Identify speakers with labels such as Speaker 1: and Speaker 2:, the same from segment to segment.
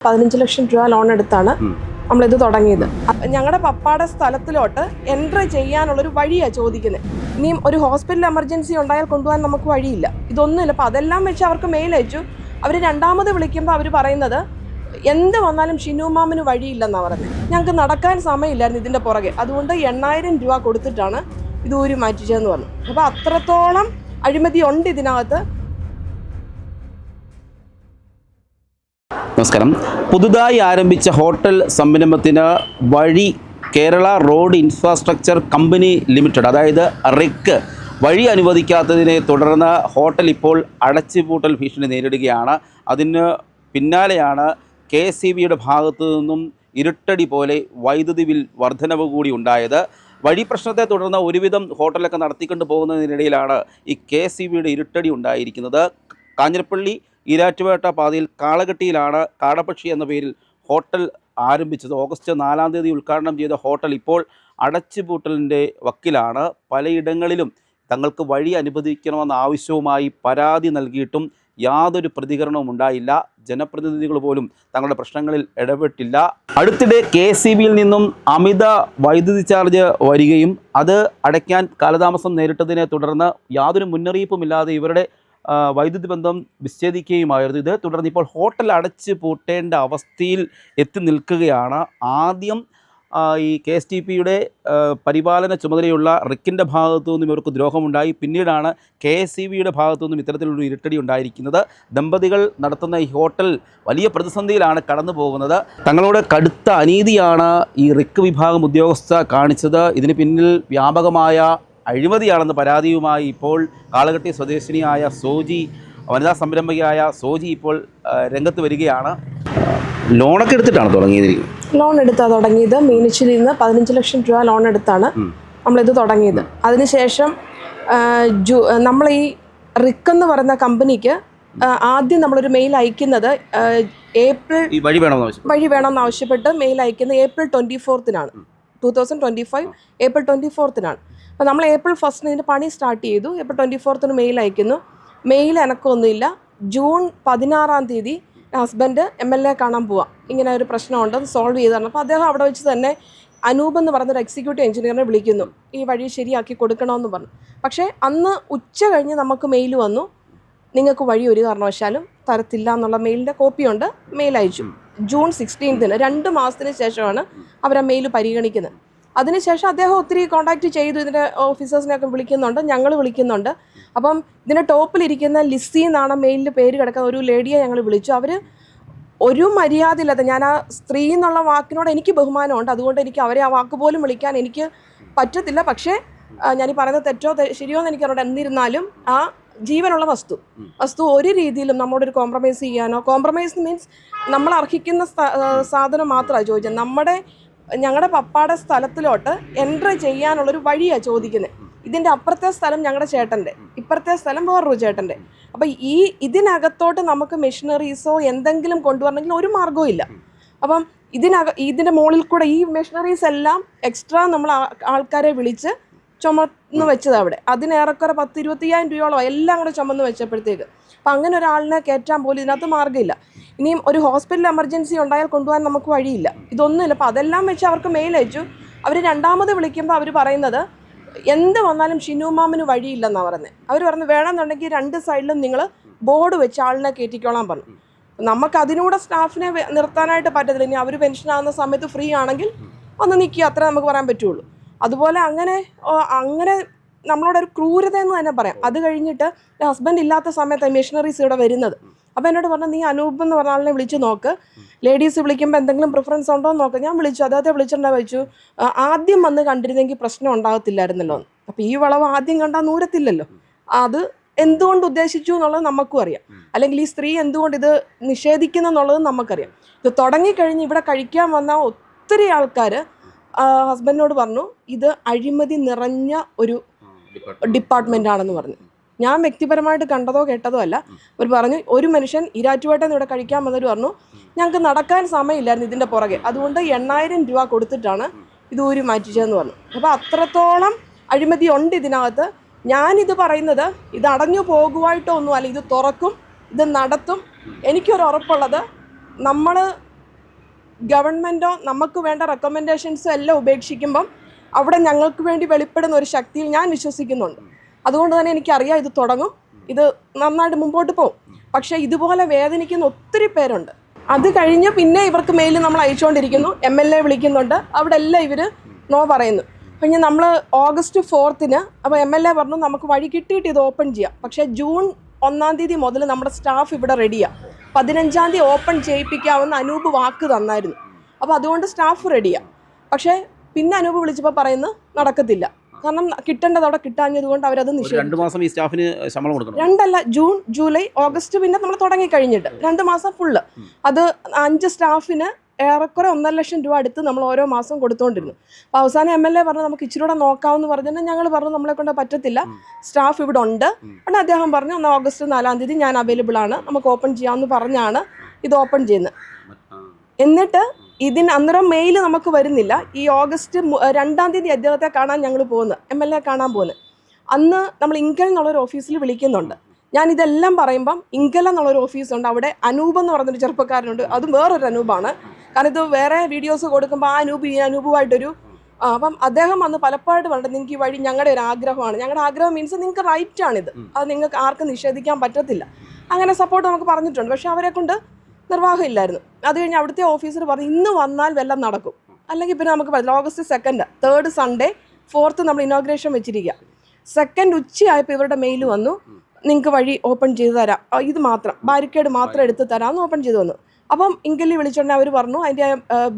Speaker 1: 15 ലക്ഷം രൂപ ലോൺ എടുത്താണ് നമ്മളിത് തുടങ്ങിയത്. ഞങ്ങളുടെ പപ്പാടെ സ്ഥലത്തിലോട്ട് എൻട്രി ചെയ്യാനുള്ളൊരു വഴിയാണ് ചോദിക്കുന്നത്. ഇനിയും ഒരു ഹോസ്പിറ്റൽ എമർജൻസി ഉണ്ടായാൽ കൊണ്ടുപോകാൻ നമുക്ക് വഴിയില്ല, ഇതൊന്നുമില്ല. അപ്പോൾ അതെല്ലാം വെച്ച് അവർക്ക് മെയിൽ അയച്ചു. അവർ രണ്ടാമത് വിളിക്കുമ്പോൾ അവർ പറയുന്നത് എന്ത് വന്നാലും ഷിനുമാമിന് വഴിയില്ലെന്നാണ് പറഞ്ഞത്. ഞങ്ങൾക്ക് നടക്കാൻ സമയമില്ലായിരുന്നു ഇതിൻ്റെ പുറകെ, അതുകൊണ്ട് 8000 രൂപ കൊടുത്തിട്ടാണ് ഇത് ഊരി മാറ്റിച്ചതെന്ന് പറഞ്ഞു. അപ്പോൾ അത്രത്തോളം അഴിമതി ഉണ്ട് ഇതിനകത്ത്.
Speaker 2: നമസ്കാരം. പുതുതായി ആരംഭിച്ച ഹോട്ടൽ സംരംഭത്തിന് വഴി Kerala road infrastructure company limited, അതായത് റിക്ക്, വഴി അനുവദിക്കാത്തതിനെ തുടർന്ന് ഹോട്ടൽ ഇപ്പോൾ അടച്ചുപൂട്ടൽ ഭീഷണി നേരിടുകയാണ്. അതിന് പിന്നാലെയാണ് KSEBയുടെ ഭാഗത്തു നിന്നും ഇരുട്ടടി പോലെ വൈദ്യുതി ബിൽ വർധനവ് കൂടി ഉണ്ടായത്. വഴി പ്രശ്നത്തെ തുടർന്ന് ഒരുവിധം ഹോട്ടലൊക്കെ നടത്തിക്കൊണ്ട് പോകുന്നതിനിടയിലാണ് ഈ KSEBയുടെ ഇരുട്ടടി ഉണ്ടായിരിക്കുന്നത്. കാഞ്ഞിരപ്പള്ളി ഈരാറ്റുപേട്ട പാതയിൽ കാളകെട്ടിയിലാണ് കാടപ്പക്ഷി എന്ന പേരിൽ ഹോട്ടൽ ആരംഭിച്ചത്. ഓഗസ്റ്റ് 4-ാം തീയതി ഉദ്ഘാടനം ചെയ്ത ഹോട്ടൽ ഇപ്പോൾ അടച്ചുപൂട്ടലിൻ്റെ വക്കിലാണ്. പലയിടങ്ങളിലും തങ്ങൾക്ക് വഴി അനുവദിക്കണമെന്ന ആവശ്യവുമായി പരാതി നൽകിയിട്ടും യാതൊരു പ്രതികരണവും ഉണ്ടായില്ല. ജനപ്രതിനിധികൾ പോലും തങ്ങളുടെ പ്രശ്നങ്ങളിൽ ഇടപെട്ടില്ല. അടുത്തിടെ KSEBയിൽ നിന്നും അമിത വൈദ്യുതി ചാർജ് വരികയും അത് അടയ്ക്കാൻ കാലതാമസം നേരിട്ടതിനെ തുടർന്ന് യാതൊരു മുന്നറിയിപ്പുമില്ലാതെ ഇവരുടെ വൈദ്യുതി ബന്ധം വിച്ഛേദിക്കുകയുമായിരുന്നു. ഇത് തുടർന്ന് ഇപ്പോൾ ഹോട്ടൽ അടച്ച് പൂട്ടേണ്ട അവസ്ഥയിൽ എത്തി നിൽക്കുകയാണ്. ആദ്യം ഈ KSTPയുടെ പരിപാലന ചുമതലയുള്ള റിക്കിൻ്റെ ഭാഗത്തു നിന്നും ഇവർക്ക് ദ്രോഹമുണ്ടായി. പിന്നീടാണ് KSEBയുടെ ഭാഗത്തു നിന്നും ഇത്തരത്തിലൊരു ഇരുട്ടടി ഉണ്ടായിരിക്കുന്നത്. ദമ്പതികൾ നടത്തുന്ന ഈ ഹോട്ടൽ വലിയ പ്രതിസന്ധിയിലാണ് കടന്നു പോകുന്നത്. തങ്ങളോട് കടുത്ത അനീതിയാണ് ഈ റിക്ക് വിഭാഗം ഉദ്യോഗസ്ഥ കാണിച്ചത്. ഇതിന് പിന്നിൽ വ്യാപകമായ അഴിമതിയാണെന്ന പരാതിയുമായി ഇപ്പോൾ കാളകെട്ടി സ്വദേശിനിയായ സോജി, വനിതാ സംരംഭകയായ സോജി ഇപ്പോൾ രംഗത്ത് വരികയാണ്. ലോണൊക്കെ എടുത്തിട്ടാണ് തുടങ്ങിയത്.
Speaker 1: ലോൺ എടുത്താണ് തുടങ്ങിയത്. മീനച്ചിൽ നിന്ന് 15 ലക്ഷം രൂപ ലോൺ എടുത്താണ് നമ്മളിത് തുടങ്ങിയത്. അതിനുശേഷം നമ്മൾ ഈ റിക്ക് എന്ന് പറയുന്ന കമ്പനിക്ക് ആദ്യം നമ്മളൊരു മെയിൽ അയക്കുന്നത് വഴി വേണമെന്ന് ആവശ്യപ്പെട്ട് മെയിൽ അയക്കുന്നത് April 24-നാണ്, 2025 April 24-നാണ്. അപ്പോൾ നമ്മൾ April 1-ന് ഇതിൻ്റെ പണി സ്റ്റാർട്ട് ചെയ്തു. April 24-ന് മെയിൽ അയക്കുന്നു. മെയിൽ എനക്കൊന്നുമില്ല. June 16-ാം തീയതി ഹസ്ബൻഡ് MLA കാണാൻ പോവാം, ഇങ്ങനെ ഒരു പ്രശ്നമുണ്ട്, സോൾവ് ചെയ്ത് തരണം. അപ്പോൾ അദ്ദേഹം അവിടെ വെച്ച് തന്നെ അനൂപ് എന്ന് പറഞ്ഞൊരു എക്സിക്യൂട്ടീവ് എഞ്ചിനീയറിനെ വിളിക്കുന്നു, ഈ വഴി ശരിയാക്കി കൊടുക്കണമെന്ന് പറഞ്ഞു. പക്ഷേ അന്ന് ഉച്ച കഴിഞ്ഞ് നമുക്ക് മെയിൽ വന്നു, നിങ്ങൾക്ക് വഴി ഒരു കാരണവശാലും തരത്തില്ല എന്നുള്ള മെയിലിൻ്റെ കോപ്പിയുണ്ട്. മെയിൽ അയച്ചു. June 16-ന് 2 മാസത്തിന് ശേഷമാണ് അവർ ആ മെയിൽ പരിഗണിക്കുന്നത്. അതിനുശേഷം അദ്ദേഹം ഒത്തിരി കോൺടാക്റ്റ് ചെയ്തു, ഇതിൻ്റെ ഓഫീസേഴ്സിനെയൊക്കെ വിളിക്കുന്നുണ്ട്, ഞങ്ങൾ വിളിക്കുന്നുണ്ട്. അപ്പം ഇതിൻ്റെ ടോപ്പിലിരിക്കുന്ന ലിസി എന്നാണ് മെയിലിൽ പേര് കിടക്കുന്ന ഒരു ലേഡിയെ ഞങ്ങൾ വിളിച്ചു. അവർ ഒരു മര്യാദയില്ലാത്ത, ഞാൻ ആ സ്ത്രീ എന്നുള്ള വാക്കിനോട് എനിക്ക് ബഹുമാനമുണ്ട്, അതുകൊണ്ട് എനിക്ക് അവരെ ആ വാക്ക് പോലും വിളിക്കാൻ എനിക്ക് പറ്റത്തില്ല. പക്ഷേ ഞാനീ പറയുന്നത് തെറ്റോ ശരിയോ എന്ന് എനിക്കറിയാം. എന്നിരുന്നാലും ആ ജീവനുള്ള വസ്തു ഒരു രീതിയിലും നമ്മളോടൊരു കോംപ്രമൈസ് ചെയ്യാനോ, കോംപ്രമൈസ് മീൻസ് നമ്മൾ അർഹിക്കുന്ന സാധനം മാത്രമാണ് ചോദിച്ചത്. ഞങ്ങളുടെ പപ്പാടെ സ്ഥലത്തിലോട്ട് എൻട്രി ചെയ്യാനുള്ളൊരു വഴിയാണ് ചോദിക്കുന്നത്. ഇതിൻ്റെ അപ്പുറത്തെ സ്ഥലം ഞങ്ങളുടെ ചേട്ടൻ്റെ, ഇപ്പുറത്തെ സ്ഥലം വേറൊരു ചേട്ടൻ്റെ. അപ്പോൾ ഇതിനകത്തോട്ട് നമുക്ക് മെഷീനറീസോ എന്തെങ്കിലും കൊണ്ടുവരണമെങ്കിൽ ഒരു മാർഗ്ഗവും ഇല്ല. അപ്പം ഇതിൻ്റെ മുകളിൽ കൂടെ ഈ മെഷീനറീസ് എല്ലാം എക്സ്ട്രാ നമ്മൾ ആൾക്കാരെ വിളിച്ച് ചുമന്ന് വെച്ചത് അവിടെ. അതിനേറെക്കുറെ 10-25,000 രൂപയോളം എല്ലാം കൂടെ ചുമന്ന് വെച്ചപ്പോഴത്തേക്ക്. അപ്പം അങ്ങനെ ഒരാളിനെ കയറ്റാൻ പോലും ഇതിനകത്ത് മാർഗ്ഗമില്ല. ഇനിയും ഒരു ഹോസ്പിറ്റൽ എമർജൻസി ഉണ്ടായാൽ കൊണ്ടുപോകാൻ നമുക്ക് വഴിയില്ല, ഇതൊന്നുമില്ല. അപ്പോൾ അതെല്ലാം വെച്ച് അവർക്ക് മെയിൽ അയച്ചു. അവർ രണ്ടാമത് വിളിക്കുമ്പോൾ അവർ പറയുന്നത് എന്ത് വന്നാലും ഷിനുമാമിന് വഴിയില്ലെന്നാണ് പറഞ്ഞത്. അവർ പറഞ്ഞു വേണമെന്നുണ്ടെങ്കിൽ 2 സൈഡിലും നിങ്ങൾ ബോർഡ് വെച്ച് ആളിനെ കയറ്റിക്കോളാൻ പറഞ്ഞു. നമുക്ക് അതിനൂടെ സ്റ്റാഫിനെ നിർത്താനായിട്ട് പറ്റത്തില്ല. ഇനി അവർ പെൻഷനാകുന്ന സമയത്ത് ഫ്രീ ആണെങ്കിൽ ഒന്ന് നിൽക്കുക, അത്രേ നമുക്ക് പറയാൻ പറ്റുള്ളൂ. അതുപോലെ അങ്ങനെ നമ്മളോടൊരു ക്രൂരത എന്ന് തന്നെ പറയാം. അത് കഴിഞ്ഞിട്ട് ഹസ്ബൻഡ് ഇല്ലാത്ത സമയത്ത് മിഷണറീസ് ഇവിടെ വരുന്നത്. അപ്പോൾ എന്നോട് പറഞ്ഞു, നീ അനൂപ് എന്ന് പറഞ്ഞ ആളിനെ വിളിച്ച് നോക്ക്, ലേഡീസ് വിളിക്കുമ്പോൾ എന്തെങ്കിലും പ്രിഫറൻസ് ഉണ്ടോ എന്ന് നോക്ക്. ഞാൻ വിളിച്ചു, അദ്ദേഹത്തെ വിളിച്ചിട്ടുണ്ടാ വെച്ചു. ആദ്യം വന്ന് കണ്ടിരുന്നെങ്കിൽ പ്രശ്നം ഉണ്ടാകത്തില്ലായിരുന്നല്ലോ. അപ്പോൾ ഈ വളവ് ആദ്യം കണ്ടാൽ നൂരത്തില്ലല്ലോ. അത് എന്തുകൊണ്ട് ഉദ്ദേശിച്ചു എന്നുള്ളത് നമുക്കും അറിയാം, അല്ലെങ്കിൽ ഈ സ്ത്രീ എന്തുകൊണ്ട് ഇത് നിഷേധിക്കുന്നു എന്നുള്ളത് നമുക്കറിയാം. ഇത് തുടങ്ങിക്കഴിഞ്ഞ് ഇവിടെ കഴിക്കാൻ വന്ന ഒത്തിരി ആൾക്കാർ ഹസ്ബൻഡിനോട് പറഞ്ഞു ഇത് അഴിമതി നിറഞ്ഞ ഒരു ഡിപ്പാർട്ട്മെൻ്റ് പറഞ്ഞു. ഞാൻ വ്യക്തിപരമായിട്ട് കണ്ടതോ കേട്ടതോ അല്ല. അവർ പറഞ്ഞു, ഒരു മനുഷ്യൻ ഈരാറ്റുപേട്ടയിൽ ഇവിടെ കഴിക്കാൻ വന്നവർ പറഞ്ഞു ഞങ്ങൾക്ക് നടക്കാൻ സമയമില്ലായിരുന്നു ഇതിൻ്റെ പുറകെ, അതുകൊണ്ട് 8000 രൂപ കൊടുത്തിട്ടാണ് ഇത് ഊരി മാറ്റിച്ചതെന്ന് പറഞ്ഞു. അപ്പോൾ അത്രത്തോളം അഴിമതി ഉണ്ട് ഇതിനകത്ത്. ഞാനിത് പറയുന്നത് ഇത് അടഞ്ഞു പോകുവായിട്ടോ ഒന്നും അല്ല, ഇത് തുറക്കും, ഇത് നടത്തും. എനിക്കൊരു ഉറപ്പുള്ളത്, നമ്മൾ ഗവൺമെൻറ്റോ നമുക്ക് വേണ്ട റെക്കമെൻഡേഷൻസോ എല്ലാം ഉപേക്ഷിക്കുമ്പം അവിടെ ഞങ്ങൾക്ക് വേണ്ടി വെളിപ്പെടുന്ന ഒരു ശക്തിയിൽ ഞാൻ വിശ്വസിക്കുന്നുണ്ട്. അതുകൊണ്ട് തന്നെ എനിക്കറിയാം ഇത് തുടങ്ങും, ഇത് നന്നായിട്ട് മുമ്പോട്ട് പോകും. പക്ഷേ ഇതുപോലെ വേദനിക്കുന്ന ഒത്തിരി പേരുണ്ട്. അത് കഴിഞ്ഞ് പിന്നെ ഇവർക്ക് മെയിൽ നമ്മൾ അയച്ചുകൊണ്ടിരിക്കുന്നു, MLA വിളിക്കുന്നുണ്ട്, അവിടെ എല്ലാം ഇവർ നോ പറയുന്നു. പിന്നെ നമ്മൾ August 4 അപ്പോൾ MLA പറഞ്ഞു നമുക്ക് വഴി കിട്ടിയിട്ട് ഇത് ഓപ്പൺ ചെയ്യാം. പക്ഷേ June 1 മുതൽ നമ്മുടെ സ്റ്റാഫ് ഇവിടെ റെഡിയാണ്. 15 ഓപ്പൺ ചെയ്യിപ്പിക്കാമെന്ന് അനൂപ് വാക്ക് തന്നായിരുന്നു. അപ്പോൾ അതുകൊണ്ട് സ്റ്റാഫ് റെഡിയാണ്. പക്ഷേ പിന്നെ അനൂപ് വിളിച്ചപ്പോൾ പറയുന്നത് നടക്കത്തില്ല, കാരണം കിട്ടേണ്ടത് അവിടെ കിട്ടാഞ്ഞത് കൊണ്ട് അവരത് നിഷേധിച്ചു.
Speaker 2: 2 മാസം ഈ സ്റ്റാഫിന് ശമ്പളം കൊടുക്കണം.
Speaker 1: 2 അല്ല, June, July, August പിന്നെ നമ്മൾ തുടങ്ങി കഴിഞ്ഞിട്ട് 2 മാസം ഫുള്ള്. അത് 5 സ്റ്റാഫിന് ഏറെക്കുറെ 1.5 ലക്ഷം രൂപ അടുത്ത് നമ്മൾ ഓരോ മാസം കൊടുത്തുകൊണ്ടിരുന്നു. അപ്പോൾ അവസാനം MLA പറഞ്ഞു നമുക്ക് ഇച്ചിരി കൂടെ നോക്കാമെന്ന് പറഞ്ഞിട്ട് ഞങ്ങൾ പറഞ്ഞു നമ്മളെ കൊണ്ട് പറ്റത്തില്ല, സ്റ്റാഫ് ഇവിടെ ഉണ്ട്. ഉടനെ അദ്ദേഹം പറഞ്ഞു എന്നാൽ August 4 ഞാൻ അവൈലബിൾ ആണ്, നമുക്ക് ഓപ്പൺ ചെയ്യാമെന്ന് പറഞ്ഞാണ് ഇത് ഓപ്പൺ ചെയ്യുന്നത്. എന്നിട്ട് അന്നേരം മെയിൽ നമുക്ക് വരുന്നില്ല. ഈ August 2 അദ്ദേഹത്തെ കാണാൻ ഞങ്ങൾ പോകുന്നത്, MLA കാണാൻ പോകുന്നത്. അന്ന് നമ്മൾ ഇങ്കൽ എന്നുള്ളൊരു ഓഫീസിൽ വിളിക്കുന്നുണ്ട്. ഞാൻ ഇതെല്ലാം പറയുമ്പം ഇങ്കൽ എന്നുള്ളൊരു ഓഫീസുണ്ട്, അവിടെ അനൂപ് എന്ന് പറഞ്ഞൊരു ചെറുപ്പക്കാരനുണ്ട്, അതും വേറൊരു അനൂപാണ്. കാരണം ഇത് വേറെ വീഡിയോസ് കൊടുക്കുമ്പോൾ ആ അനൂപ് ഈ അനൂപുമായിട്ടൊരു അപ്പം അദ്ദേഹം വന്ന് പലപ്പോഴായിട്ട് പറഞ്ഞിട്ട് നിങ്ങൾക്ക് ഈ വഴി ഞങ്ങളുടെ ഒരു ആഗ്രഹമാണ്, ഞങ്ങളുടെ ആഗ്രഹം മീൻസ് നിങ്ങൾക്ക് റൈറ്റാണിത്, അത് നിങ്ങൾക്ക് ആർക്കും നിഷേധിക്കാൻ പറ്റത്തില്ല, അങ്ങനെ സപ്പോർട്ട് നമുക്ക് പറഞ്ഞിട്ടുണ്ട്. പക്ഷെ അവരെ കൊണ്ട് നിർവാഹമില്ലായിരുന്നു. അത് കഴിഞ്ഞ് അവിടുത്തെ ഓഫീസർ പറഞ്ഞു ഇന്ന് വന്നാൽ വല്ലതും നടക്കും, അല്ലെങ്കിൽ പിന്നെ നമുക്ക് പറ്റില്ല. August 2, 3rd Sunday, 4th നമ്മൾ ഇനോഗ്രേഷൻ വെച്ചിരിക്കുക. 2nd ഉച്ചയായപ്പോൾ ഇവരുടെ മെയിൽ വന്നു, നിങ്ങൾക്ക് വഴി ഓപ്പൺ ചെയ്ത് തരാം, ഇത് മാത്രം ബാരിക്കേഡ് മാത്രം എടുത്ത് തരാമെന്ന് ഓപ്പൺ ചെയ്ത് വന്നു. അപ്പം ഇങ്കല്ലി വിളിച്ചോണ്ടേ അവർ പറഞ്ഞു അതിൻ്റെ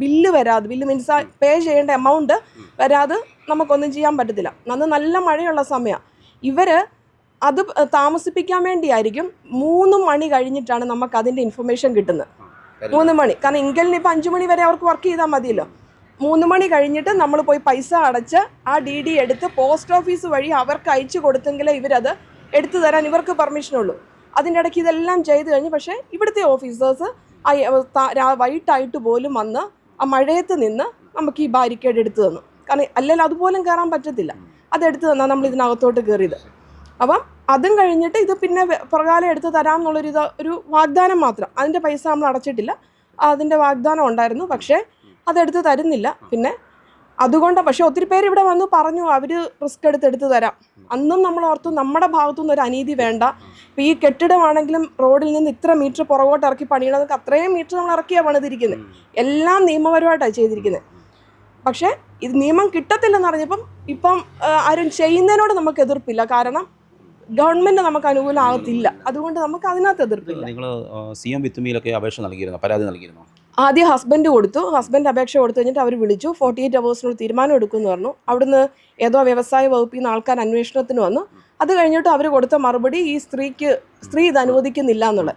Speaker 1: ബില്ല് വരാതെ, ബില്ല് മീൻസ് പേ ചെയ്യേണ്ട എമൗണ്ട് വരാതെ നമുക്കൊന്നും ചെയ്യാൻ പറ്റത്തില്ല. അന്ന് നല്ല മഴയുള്ള സമയമാണ്. ഇവർ അത് താമസിപ്പിക്കാൻ വേണ്ടിയായിരിക്കും 3 മണി കഴിഞ്ഞിട്ടാണ് നമുക്ക് അതിൻ്റെ ഇൻഫർമേഷൻ കിട്ടുന്നത്. 3 മണി, കാരണം ഇങ്കലിന് ഇപ്പോൾ 5 മണി വരെ അവർക്ക് വർക്ക് ചെയ്താൽ മതിയല്ലോ. 3 മണി കഴിഞ്ഞിട്ട് നമ്മൾ പോയി പൈസ അടച്ച് ആ DD എടുത്ത് പോസ്റ്റ് ഓഫീസ് വഴി അവർക്ക് അയച്ചു കൊടുത്തെങ്കിലേ ഇവരത് എടുത്തു തരാൻ ഇവർക്ക് പെർമിഷനുള്ളൂ. അതിൻ്റെ ഇടയ്ക്ക് ഇതെല്ലാം ചെയ്ത് കഴിഞ്ഞ് പക്ഷേ ഇവിടുത്തെ ഓഫീസേഴ്സ് വൈകിട്ടായിട്ട് പോലും വന്ന് ആ മഴയത്ത് നിന്ന് നമുക്ക് ഈ ബാരിക്കേഡ് എടുത്തു തന്നു. കാരണം അല്ലെങ്കിൽ അതുപോലും കയറാൻ പറ്റത്തില്ല, അതെടുത്ത് തന്നാൽ നമ്മൾ ഇതിനകത്തോട്ട് കയറിയത്. അപ്പം അതും കഴിഞ്ഞിട്ട് ഇത് പിന്നെ പുറകാലം എടുത്ത് തരാം ഒരു വാഗ്ദാനം മാത്രം, അതിൻ്റെ പൈസ നമ്മൾ അടച്ചിട്ടില്ല, അതിൻ്റെ വാഗ്ദാനം ഉണ്ടായിരുന്നു, പക്ഷേ അതെടുത്ത് തരുന്നില്ല. പിന്നെ അതുകൊണ്ട് പക്ഷേ ഒത്തിരി പേര് ഇവിടെ വന്ന് പറഞ്ഞു അവർ റിസ്ക് എടുത്ത് തരാം. അന്നും നമ്മൾ ഓർത്തു നമ്മുടെ ഭാഗത്തുനിന്ന് ഒരു അനീതി വേണ്ട. ഇപ്പോൾ ഈ കെട്ടിടമാണെങ്കിലും റോഡിൽ നിന്ന് ഇത്ര മീറ്റർ പുറകോട്ട് ഇറക്കി പണിയണമെന്നൊക്കെ അത്രയും മീറ്റർ നമ്മൾ ഇറക്കിയാണ് പണിതിരിക്കുന്നത്, എല്ലാം നിയമപരമായിട്ടാണ് ചെയ്തിരിക്കുന്നത്. പക്ഷേ ഇത് നിയമം കിട്ടത്തില്ലെന്ന് അറിഞ്ഞപ്പം ഇപ്പം ആരും ചെയ്യുന്നതിനോട് നമുക്ക് എതിർപ്പില്ല, കാരണം ഗവൺമെൻറ് നമുക്ക് അനുകൂലമാകത്തില്ല, അതുകൊണ്ട് നമുക്ക് അതിനകത്ത് എതിർപ്പില്ല.
Speaker 2: നിങ്ങൾ CM വിത്തുമിയിലൊക്കെ അപേക്ഷ നൽകിയിരുന്നു, പരാതി നൽകിയിരുന്നു?
Speaker 1: ആദ്യം ഹസ്ബൻഡ് കൊടുത്തു, ഹസ്ബൻഡ് അപേക്ഷ കൊടുത്തു കഴിഞ്ഞിട്ട് അവർ വിളിച്ചു, 48 hours തീരുമാനം എടുക്കുമെന്ന് പറഞ്ഞു. അവിടുന്ന് ഏതോ വ്യവസായ വകുപ്പിൽ നിന്ന് ആൾക്കാർ അന്വേഷണത്തിന് വന്നു. അത് കഴിഞ്ഞിട്ട് അവർ കൊടുത്ത മറുപടി ഈ സ്ത്രീ ഇത് അനുവദിക്കുന്നില്ല എന്നുള്ളത്.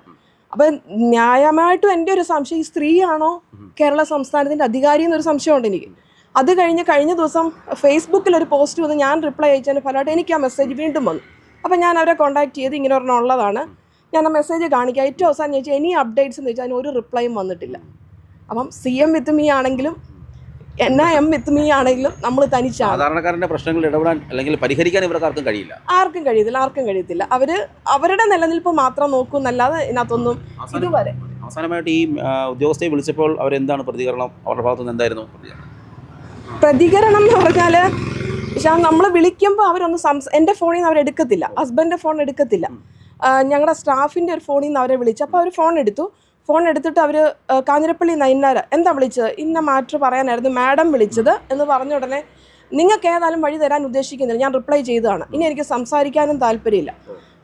Speaker 1: അപ്പം ന്യായമായിട്ടും എൻ്റെ ഒരു സംശയം, ഈ സ്ത്രീയാണോ കേരള സംസ്ഥാനത്തിൻ്റെ അധികാരി എന്നൊരു സംശയമുണ്ട് എനിക്ക്. അത് കഴിഞ്ഞ ദിവസം ഫേസ്ബുക്കിൽ ഒരു പോസ്റ്റ് വന്ന് ഞാൻ റിപ്ലൈ അയച്ചതിന് ഫലമായിട്ട് എനിക്ക് ആ മെസ്സേജ് വീണ്ടും വന്നു. അപ്പം ഞാൻ അവരെ കോൺടാക്ട് ചെയ്ത് ഇങ്ങനെ ഒരെണ്ണം ഉള്ളതാണ്, ഞാൻ ആ മെസ്സേജ് കാണിക്കാം. ഏറ്റവും അവസാനം ചോദിച്ചാൽ എനി അപ്ഡേറ്റ്സ് എന്ന് ചോദിച്ചാൽ അതിന് ഒരു റിപ്ലൈയും വന്നിട്ടില്ല. അപ്പം CM വിത്ത് മീ ആണെങ്കിലും NIM വിത്ത് മീ ആണെങ്കിലും നമ്മൾ തനിച്ചാണ്.
Speaker 2: സാധാരണക്കാരൻ്റെ പ്രശ്നങ്ങൾ ഇടപെടാൻ അല്ലെങ്കിൽ പരിഹരിക്കാൻ ഇവർക്ക് ആർക്കും
Speaker 1: കഴിയത്തില്ല. അവരുടെ നിലനിൽപ്പ് മാത്രം നോക്കുന്നല്ലാതെ ഇതിനകത്തൊന്നും ഇതുവരെ.
Speaker 2: അവസാനമായിട്ട് ഈ ഉദ്യോഗസ്ഥയെ വിളിച്ചപ്പോൾ അവരെന്താണ് പ്രതികരണം, അവരുടെ ഭാഗത്തുനിന്ന് എന്തായിരുന്നു
Speaker 1: പ്രതികരണം എന്ന് പറഞ്ഞാൽ പക്ഷേ നമ്മൾ വിളിക്കുമ്പോൾ അവരൊന്ന് എൻ്റെ ഫോണിൽ നിന്ന് അവരെടുക്കത്തില്ല, ഹസ്ബൻഡിൻ്റെ ഫോൺ എടുക്കത്തില്ല. ഞങ്ങളുടെ സ്റ്റാഫിൻ്റെ ഒരു ഫോണിൽ നിന്ന് അവരെ വിളിച്ചു. അപ്പോൾ അവർ ഫോൺ എടുത്തിട്ട് അവർ കാഞ്ഞിരപ്പള്ളി നൈനാർ എന്താ വിളിച്ചത്, ഇന്ന മാറ്റർ പറയാനായിരുന്നു മാഡം വിളിച്ചത് എന്ന് പറഞ്ഞ ഉടനെ നിങ്ങൾക്ക് ഏതായാലും വഴി തരാൻ ഉദ്ദേശിക്കുന്നില്ല, ഞാൻ റിപ്ലൈ ചെയ്തതാണ്, ഇനി എനിക്ക് സംസാരിക്കാനും താല്പര്യമില്ല.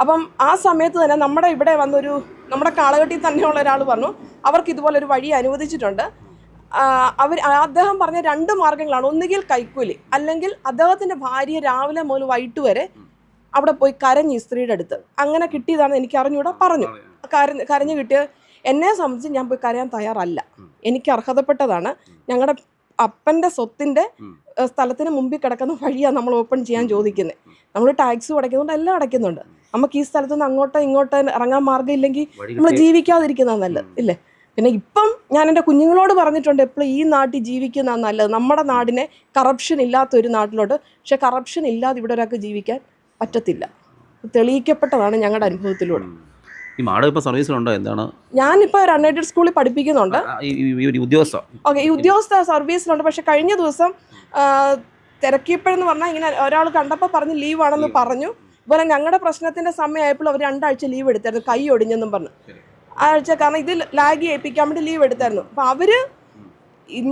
Speaker 1: അപ്പം ആ സമയത്ത് തന്നെ നമ്മുടെ ഇവിടെ വന്നൊരു നമ്മുടെ കാളകെട്ടിൽ തന്നെയുള്ള ഒരാൾ പറഞ്ഞു അവർക്ക് ഇതുപോലൊരു വഴി അനുവദിച്ചിട്ടുണ്ട്. അദ്ദേഹം പറഞ്ഞ 2 മാർഗ്ഗങ്ങളാണ്, ഒന്നുകിൽ കൈക്കൂലി, അല്ലെങ്കിൽ അദ്ദേഹത്തിൻ്റെ ഭാര്യ രാവിലെ മുതൽ വൈകിട്ട് വരെ അവിടെ പോയി കരഞ്ഞ് ഈ സ്ത്രീയുടെ അടുത്ത്. അങ്ങനെ കിട്ടിയതാണ് എനിക്ക് അറിഞ്ഞൂടെ, പറഞ്ഞു കരഞ്ഞു കിട്ടിയ. എന്നെ സംബന്ധിച്ച് ഞാൻ പോയി കരയാൻ തയ്യാറല്ല, എനിക്ക് അർഹതപ്പെട്ടതാണ്. ഞങ്ങളുടെ അപ്പൻ്റെ സ്വത്തിൻ്റെ സ്ഥലത്തിന് മുമ്പിൽ കിടക്കുന്ന വഴിയാണ് നമ്മൾ ഓപ്പൺ ചെയ്യാൻ ചോദിക്കുന്നത്. നമ്മൾ ടാക്സ് അടയ്ക്കുന്നുണ്ട്, എല്ലാം അടയ്ക്കുന്നുണ്ട്. നമുക്ക് ഈ സ്ഥലത്ത് നിന്ന് അങ്ങോട്ടോ ഇറങ്ങാൻ മാർഗ്ഗം ഇല്ലെങ്കിൽ നമ്മൾ ജീവിക്കാതിരിക്കുന്നതാണ് നല്ലത്, ഇല്ലേ? പിന്നെ ഇപ്പം ഞാൻ എൻ്റെ കുഞ്ഞുങ്ങളോട് പറഞ്ഞിട്ടുണ്ട് എപ്പോഴും ഈ നാട്ടിൽ ജീവിക്കുന്നതാണ് നല്ലത്. നമ്മുടെ നാടിനെ കറപ്ഷൻ ഇല്ലാത്തൊരു നാട്ടിലോട്ട്, പക്ഷെ കറപ്ഷൻ ഇല്ലാതെ ഇവിടെ ഒരാൾക്ക് ജീവിക്കാൻ പറ്റത്തില്ല, തെളിയിക്കപ്പെട്ടതാണ് ഞങ്ങളുടെ അനുഭവത്തിലൂടെ.
Speaker 2: ഈ മാഡം ഇപ്പോൾ സർവീസിലുണ്ടോ? എന്താണ്?
Speaker 1: ഞാനിപ്പോൾ ഒരു അൺഎയ്ഡഡ് സ്കൂളിൽ പഠിപ്പിക്കുന്നുണ്ട്.
Speaker 2: ഈ ഉദ്യോഗസ്ഥ?
Speaker 1: ഓക്കെ, ഈ ഉദ്യോഗസ്ഥ സർവീസിലുണ്ട്. പക്ഷെ കഴിഞ്ഞ ദിവസം തിരക്കിയപ്പോഴെന്ന് പറഞ്ഞാൽ ഇങ്ങനെ ഒരാൾ കണ്ടപ്പോൾ പറഞ്ഞ് ലീവാണെന്ന് പറഞ്ഞു. അതുപോലെ ഞങ്ങളുടെ പ്രശ്നത്തിൻ്റെ സമയമായപ്പോൾ അവർ 2 ആഴ്ച ലീവ് എടുത്തായിരുന്നു, കൈ ഒടിഞ്ഞെന്നും പറഞ്ഞു. ആഴ്ച കാരണം ഇത് ലാഗ് ചെയ്യിപ്പിക്കാൻ വേണ്ടി ലീവ് എടുത്തായിരുന്നു. അപ്പോൾ അവർ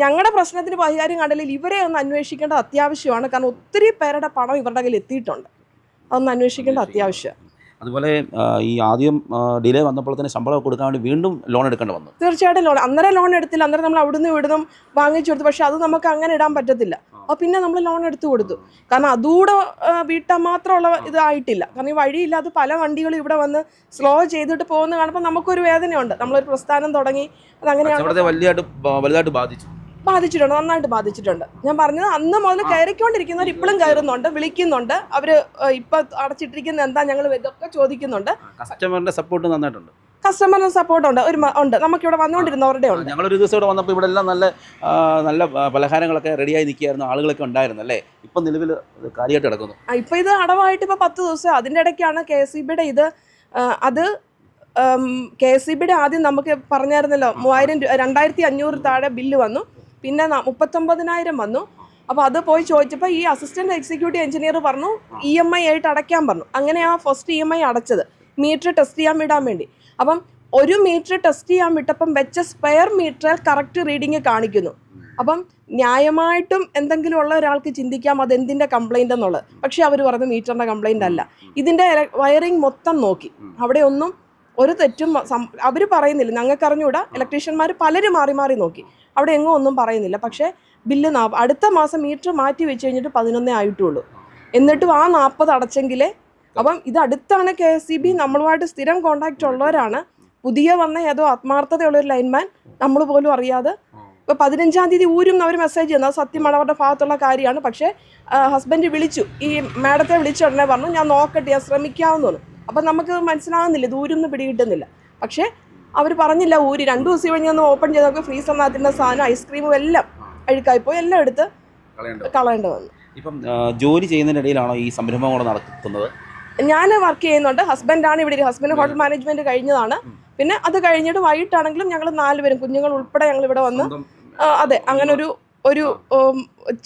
Speaker 1: ഞങ്ങളുടെ പ്രശ്നത്തിന് പരിഹാരം കണ്ടില്ലെങ്കിൽ ഇവരെ ഒന്ന് അന്വേഷിക്കേണ്ടത് അത്യാവശ്യമാണ്. കാരണം ഒത്തിരി പേരുടെ പണം ഇവരുടെ കയ്യിൽ എത്തിയിട്ടുണ്ട്. അതൊന്ന് അന്വേഷിക്കേണ്ടത് അത്യാവശ്യമാണ്.
Speaker 2: അതുപോലെ ഈ ആദ്യം ഡിലേ വന്നപ്പോൾ തന്നെ ശമ്പളം കൊടുക്കാൻ വേണ്ടി വീണ്ടും ലോൺ എടുക്കേണ്ടി വന്നു.
Speaker 1: തീർച്ചയായിട്ടും അന്നേരം ലോൺ എടുത്തില്ല. അന്നേരം നമ്മൾ അവിടുന്ന് ഇവിടുന്നും വാങ്ങിച്ചു കൊടുത്തു. പക്ഷെ അത് നമുക്ക് അങ്ങനെ ഇടാൻ പറ്റത്തില്ല. അപ്പോൾ പിന്നെ നമ്മൾ ലോൺ എടുത്തു കൊടുത്തു. കാരണം അതുകൂടെ വീട്ടാൻ മാത്രമുള്ള ഇതായിട്ടില്ല. കാരണം ഈ വഴിയില്ലാതെ പല വണ്ടികളും ഇവിടെ വന്ന് സ്ലോ ചെയ്തിട്ട് പോകുന്ന കാണുമ്പോൾ നമുക്കൊരു വേദനയുണ്ട്. നമ്മളൊരു പ്രസ്ഥാനം തുടങ്ങി അതങ്ങനെയാണ്
Speaker 2: വലുതായിട്ട്
Speaker 1: ബാധിച്ചിട്ടുണ്ട്, നന്നായിട്ട് ബാധിച്ചിട്ടുണ്ട്. ഞാൻ പറഞ്ഞത് അന്ന് മുതൽ കയറിക്കൊണ്ടിരിക്കുന്നവർ ഇപ്പോഴും കയറുന്നുണ്ട്, വിളിക്കുന്നുണ്ട്. അവർ ഇപ്പം അടച്ചിട്ടിരിക്കുന്നത് എന്താ ഞങ്ങൾ ഇതൊക്കെ ചോദിക്കുന്നുണ്ട്.
Speaker 2: കസ്റ്റമറിന്റെ സപ്പോർട്ട് നന്നായിട്ടുണ്ട്.
Speaker 1: കസ്റ്റമറിന് സപ്പോർട്ട് ഉണ്ട്, ഉണ്ട്. നമുക്കിവിടെ വന്നുകൊണ്ടിരുന്നവരുടെ ഉണ്ട്.
Speaker 2: ഞങ്ങളൊരു ദിവസം ഇവിടെ വന്നപ്പോൾ ഇവിടെ എല്ലാം നല്ല പലഹാരങ്ങളൊക്കെ റെഡിയായി നിൽക്കുകയായിരുന്നു, ആളുകളൊക്കെ ഉണ്ടായിരുന്നു അല്ലേ? ഇപ്പം നിലവിൽ കാര്യമായിട്ട് കിടക്കുന്നു.
Speaker 1: ഇപ്പം ഇത് അടവായിട്ട് ഇപ്പോൾ 10 ദിവസം. അതിൻ്റെ ഇടയ്ക്കാണ് KSEBയുടെ ഇത് അത് KSEBയുടെ ആദ്യം നമുക്ക് പറഞ്ഞായിരുന്നല്ലോ 2500 താഴെ ബില്ല് വന്നു. പിന്നെ 39,000 വന്നു. അപ്പോൾ അത് പോയി ചോദിച്ചപ്പോൾ ഈ അസിസ്റ്റൻറ്റ് എക്സിക്യൂട്ടീവ് എഞ്ചിനീയർ പറഞ്ഞു EMI ആയിട്ട് അടയ്ക്കാൻ പറഞ്ഞു. അങ്ങനെയാണ് ഫസ്റ്റ് EMI അടച്ചത്, മീറ്റർ ടെസ്റ്റ് ചെയ്യാൻ വിടാൻ വേണ്ടി. അപ്പം ഒരു മീറ്റർ ടെസ്റ്റ് ചെയ്യാൻ വിട്ടപ്പം വെച്ച സ്പെയർ മീറ്ററിൽ കറക്റ്റ് റീഡിങ് കാണിക്കുന്നു. അപ്പം ന്യായമായിട്ടും എന്തെങ്കിലും ഉള്ള ഒരാൾക്ക് ചിന്തിക്കാം അതെന്തിൻ്റെ കംപ്ലൈൻ്റ് എന്നുള്ളത്. പക്ഷേ അവർ പറഞ്ഞു മീറ്ററിൻ്റെ കംപ്ലൈൻ്റ് അല്ല. ഇതിൻ്റെ വയറിങ് മൊത്തം നോക്കി, അവിടെ ഒന്നും ഒരു തെറ്റും അവർ പറയുന്നില്ല. ഞങ്ങൾക്ക് അറിഞ്ഞുകൂടാ, ഇലക്ട്രീഷ്യന്മാർ പലരും മാറി മാറി നോക്കി, അവിടെ എങ്ങും ഒന്നും പറയുന്നില്ല. പക്ഷേ ബില്ല് അടുത്ത മാസം മീറ്റർ മാറ്റി വെച്ച് കഴിഞ്ഞിട്ട് 11 ആയിട്ടുള്ളൂ. എന്നിട്ടും ആ 40 അടച്ചെങ്കിലേ. അപ്പം ഇത് അടുത്താണ് KSEB, നമ്മളുമായിട്ട് സ്ഥിരം കോണ്ടാക്റ്റ് ഉള്ളവരാണ്. പുതിയ വന്ന ഏതോ ആത്മാർത്ഥതയുള്ളൊരു ലൈൻമാൻ നമ്മൾ പോലും അറിയാതെ ഇപ്പോൾ 15-ാം തീയതി ഊരും അവർ മെസ്സേജ് തന്നു. സത്യമാണ്, അവരുടെ ഭാഗത്തുള്ള കാര്യമാണ്. പക്ഷേ ഹസ്ബൻഡ് വിളിച്ചു, ഈ മാഡത്തെ വിളിച്ച ഉടനെ പറഞ്ഞു ഞാൻ നോക്കട്ടെ, ഞാൻ ശ്രമിക്കാമെന്ന് പറഞ്ഞു. അപ്പം നമുക്ക് മനസ്സിലാകുന്നില്ല, ദൂരൊന്നും പിടികിട്ടുന്നില്ല. പക്ഷേ അവർ പറഞ്ഞില്ല ഊരി. 2 ദിവസം കഴിഞ്ഞ് ഒന്ന് ഓപ്പൺ ചെയ്ത് നോക്കി ഫ്രീസറിനകത്തിൻ്റെ സാധനം ഐസ്ക്രീമും എല്ലാം അഴുക്കായിപ്പോയി, എല്ലാം എടുത്ത് കളയേണ്ടി വന്നു.
Speaker 2: ഇപ്പം ജോലി ചെയ്യുന്നതിനിടയിലാണോ ഈ സംരംഭം കൂടെ നടത്തുന്നത്?
Speaker 1: ഞാൻ വർക്ക് ചെയ്യുന്നുണ്ട്, ഹസ്ബൻഡാണ് ഇവിടെ. ഹസ്ബൻഡ് ഹോട്ടൽ മാനേജ്മെൻറ്റ് കഴിഞ്ഞതാണ്. പിന്നെ അത് കഴിഞ്ഞിട്ട് വൈകിട്ടാണെങ്കിലും ഞങ്ങൾ 4 പേരും കുഞ്ഞുങ്ങൾ ഉൾപ്പെടെ ഞങ്ങൾ ഇവിടെ വന്ന് അതെ അങ്ങനെ ഒരു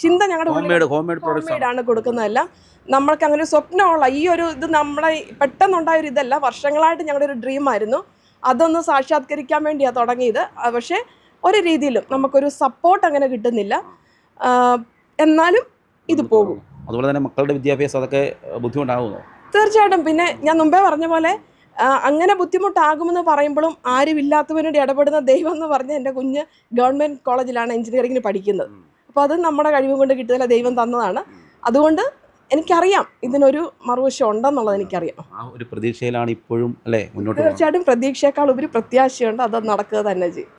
Speaker 1: ചിന്ത ഞങ്ങളുടെ ഹോംമെയ്ഡാണ് കൊടുക്കുന്നതെല്ലാം. നമ്മൾക്ക് അങ്ങനെ സ്വപ്നമുള്ള ഈ ഒരു ഇത് നമ്മളെ പെട്ടെന്നുണ്ടായൊരു ഇതല്ല, വർഷങ്ങളായിട്ട് ഞങ്ങളുടെ ഒരു ഡ്രീമായിരുന്നു. അതൊന്ന് സാക്ഷാത്കരിക്കാൻ വേണ്ടിയാണ് തുടങ്ങിയത്. പക്ഷേ ഒരു രീതിയിലും നമുക്കൊരു സപ്പോർട്ട് അങ്ങനെ കിട്ടുന്നില്ല. എന്നാലും ഇത് പോകും.
Speaker 2: അതുപോലെ തന്നെ മക്കളുടെ വിദ്യാഭ്യാസം അതൊക്കെ ബുദ്ധിമുട്ടാകുമോ?
Speaker 1: തീർച്ചയായിട്ടും. പിന്നെ ഞാൻ മുമ്പേ പറഞ്ഞ പോലെ അങ്ങനെ ബുദ്ധിമുട്ടാകുമെന്ന് പറയുമ്പോഴും ആരുമില്ലാത്തവരോട് ഇടപെടുന്ന ദൈവം എന്ന് പറഞ്ഞ എൻ്റെ കുഞ്ഞ് ഗവൺമെൻറ് കോളേജിലാണ് എഞ്ചിനീയറിങ്ങിന് പഠിക്കുന്നത്. അപ്പോൾ അത് നമ്മുടെ കഴിവ് കൊണ്ട് കിട്ടുന്നില്ല, ദൈവം തന്നതാണ്. അതുകൊണ്ട് എനിക്കറിയാം ഇതിനൊരു മറുവശം ഉണ്ടെന്നുള്ളത് എനിക്കറിയാം.
Speaker 2: ആ ഒരു പ്രതീക്ഷയിലാണ് ഇപ്പോഴും അല്ലേ മുന്നോട്ട്?
Speaker 1: തീർച്ചയായിട്ടും പ്രതീക്ഷയേക്കാൾ ഉപരി പ്രത്യാശയുണ്ട്, അത് നടക്കുക തന്നെ ചെയ്യും.